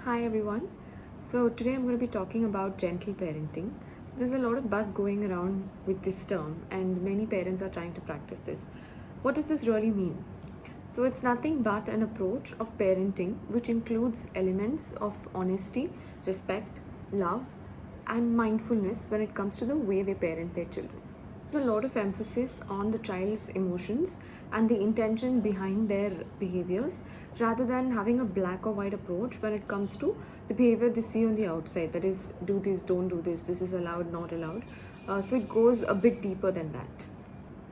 Hi everyone. So today I'm going to be talking about gentle parenting. There's a lot of buzz going around with this term, and many parents are trying to practice this. What does this really mean? So it's nothing but an approach of parenting which includes elements of honesty, respect, love, and mindfulness when it comes to the way they parent their children. There's a lot of emphasis on the child's emotions and the intention behind their behaviors rather than having a black or white approach when it comes to the behavior they see on the outside. That is, do this, don't do this is allowed, not allowed. So it goes a bit deeper than that.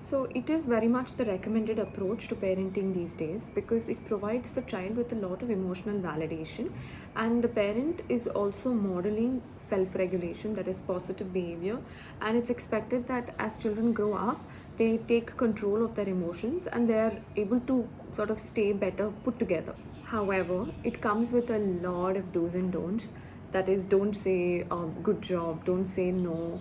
So, it is very much the recommended approach to parenting these days because it provides the child with a lot of emotional validation, and the parent is also modeling self regulation, that is, positive behavior. And it's expected that as children grow up, they take control of their emotions and they are able to sort of stay better put together. However, it comes with a lot of do's and don'ts. That is, don't say good job, don't say no,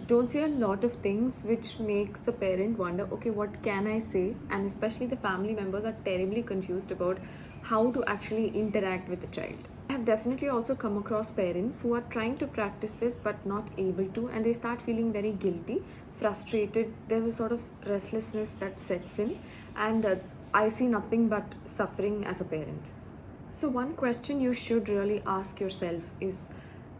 don't say a lot of things which makes the parent wonder, okay, what can I say? And especially the family members are terribly confused about how to actually interact with the child. I have definitely also come across parents who are trying to practice this but not able to, and they start feeling very guilty, frustrated. There's a sort of restlessness that sets in, and I see nothing but suffering as a parent. So, one question you should really ask yourself is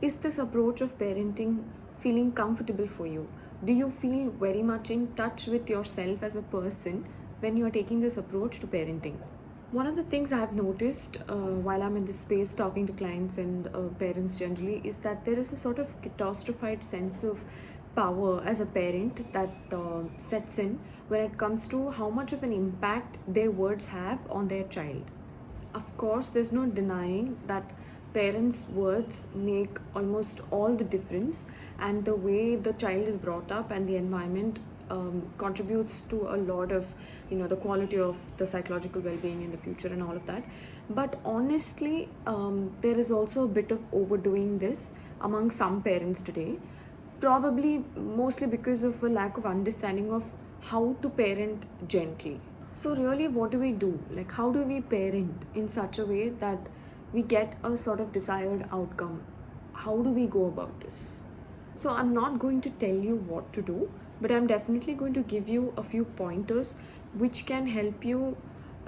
this approach of parenting feeling comfortable for you? Do you feel very much in touch with yourself as a person when you are taking this approach to parenting? One of the things I have noticed while I'm in this space talking to clients and parents generally is that there is a sort of catastrophied sense of power as a parent that sets in when it comes to how much of an impact their words have on their child. Of course, there's no denying that parents' words make almost all the difference, and the way the child is brought up and the environment contributes to a lot of, the quality of the psychological well-being in the future and all of that. But honestly, there is also a bit of overdoing this among some parents today, probably mostly because of a lack of understanding of how to parent gently. So, really, what do we do? Like, how do we parent in such a way that we get a sort of desired outcome? How do we go about this? So, I'm not going to tell you what to do, but I'm definitely going to give you a few pointers which can help you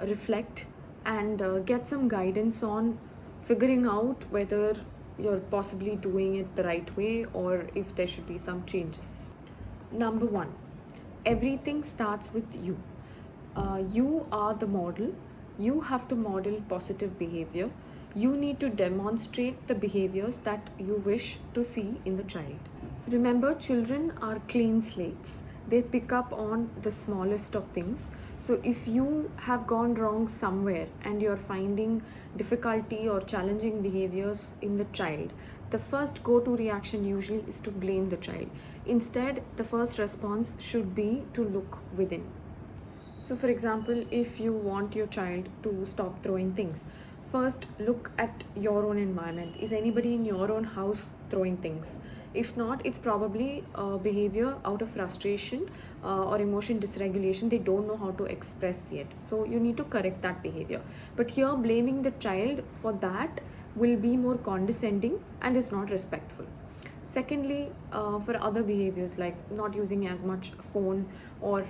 reflect and get some guidance on figuring out whether you're possibly doing it the right way or if there should be some changes. Number one, everything starts with you. You are the model. You have to model positive behavior. You need to demonstrate the behaviors that you wish to see in the child. Remember, children are clean slates. They pick up on the smallest of things. So, if you have gone wrong somewhere and you're finding difficulty or challenging behaviors in the child, the first go to reaction usually is to blame the child. Instead, the first response should be to look within. So, for example, if you want your child to stop throwing things, first look at your own environment. Is anybody in your own house throwing things? If not, it's probably behavior out of frustration or emotion dysregulation. They don't know how to express yet. So, you need to correct that behavior. But here, blaming the child for that will be more condescending and is not respectful. Secondly, for other behaviors like not using as much phone or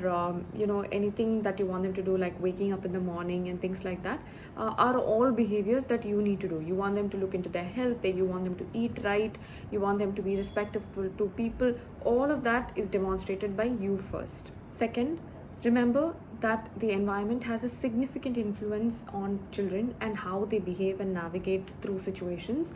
anything that you want them to do, like waking up in the morning and things like that, are all behaviors that you need to do. You want them to look into their health, you want them to eat right, you want them to be respectful to people. All of that is demonstrated by you first. Second, remember that the environment has a significant influence on children and how they behave and navigate through situations.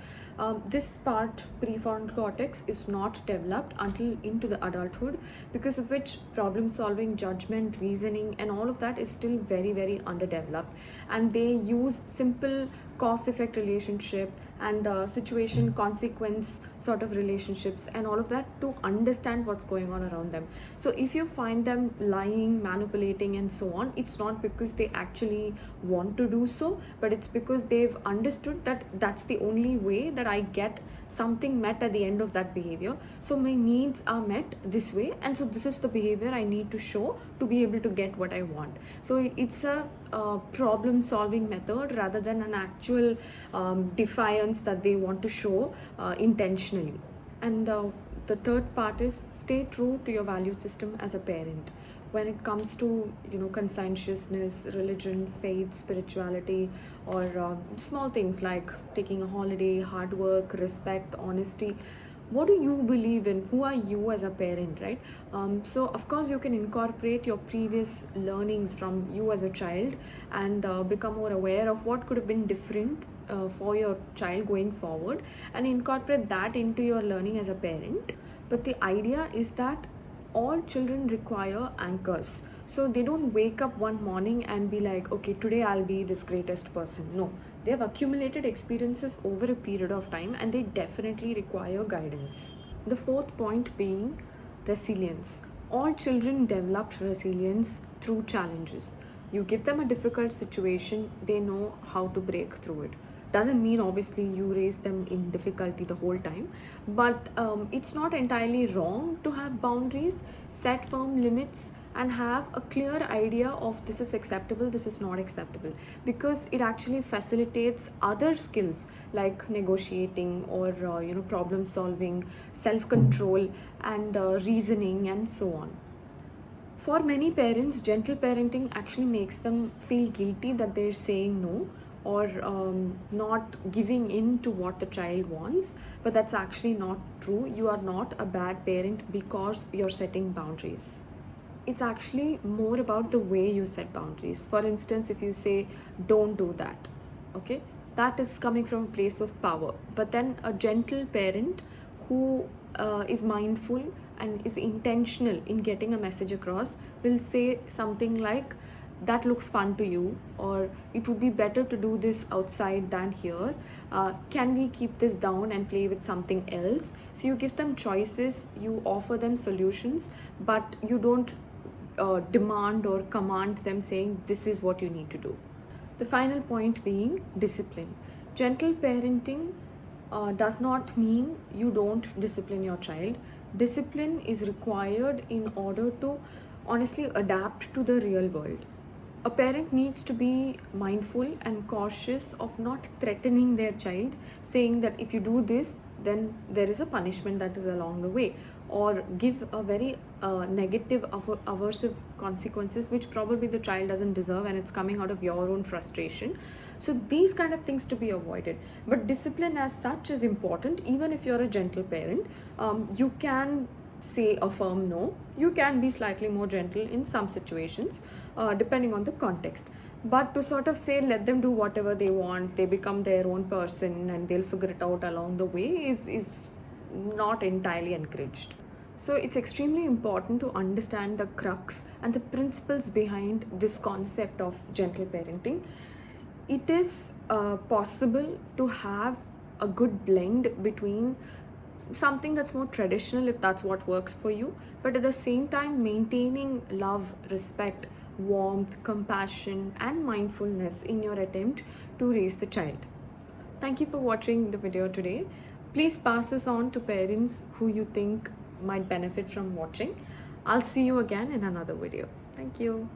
This part, prefrontal cortex, is not developed until into the adulthood, because of which problem solving, judgment, reasoning, and all of that is still very, very underdeveloped. And they use simple cause effect relationship and situation consequence sort of relationships and all of that to understand what's going on around them. So if you find them lying, manipulating and so on, it's not because they actually want to do so, but it's because they've understood that that's the only way that I get something met at the end of that behavior. So my needs are met this way, and so this is the behavior I need to show to be able to get what I want. So it's a problem solving method rather than an actual defiance that they want to show intentionally. And the third part is stay true to your value system as a parent. When it comes to conscientiousness, religion, faith, spirituality, or small things like taking a holiday, hard work, respect, honesty, what do you believe in? Who are you as a parent, right? So of course you can incorporate your previous learnings from you as a child and become more aware of what could have been different for your child going forward, and incorporate that into your learning as a parent. But the idea is that all children require anchors. So they don't wake up one morning and be like, okay, today I'll be this greatest person. No, they have accumulated experiences over a period of time and they definitely require guidance. The fourth point being resilience. All children develop resilience through challenges. You give them a difficult situation, they know how to break through it. Doesn't mean obviously you raise them in difficulty the whole time, but it's not entirely wrong to have boundaries, set firm limits, and have a clear idea of this is acceptable, this is not acceptable, because it actually facilitates other skills like negotiating or problem solving, self control, and reasoning and so on. For many parents, gentle parenting actually makes them feel guilty that they're saying no or not giving in to what the child wants, but that's actually not true. You are not a bad parent because you're setting boundaries. It's actually more about the way you set boundaries. For instance, if you say don't do that, okay, that is coming from a place of power. But then a gentle parent who is mindful and is intentional in getting a message across will say something like, that looks fun to you, or it would be better to do this outside than here. Can we keep this down and play with something else? So you give them choices, you offer them solutions, but you don't demand or command them saying this is what you need to do. The final point being discipline. Gentle parenting does not mean you don't discipline your child. Discipline is required in order to honestly adapt to the real world. A parent needs to be mindful and cautious of not threatening their child, saying that if you do this, then there is a punishment that is along the way, or give a very negative, aversive consequences, which probably the child doesn't deserve and it's coming out of your own frustration. So these kind of things to be avoided. But discipline as such is important. Even if you're a gentle parent, you can say a firm no. You can be slightly more gentle in some situations, depending on the context. But to sort of say let them do whatever they want, they become their own person and they'll figure it out along the way is not entirely encouraged. So it's extremely important to understand the crux and the principles behind this concept of gentle parenting. It is possible to have a good blend between something that's more traditional, if that's what works for you, but at the same time maintaining love, respect, warmth, compassion, and mindfulness in your attempt to raise the child. Thank you for watching the video today. Please pass this on to parents who you think might benefit from watching. I'll see you again in another video. Thank you.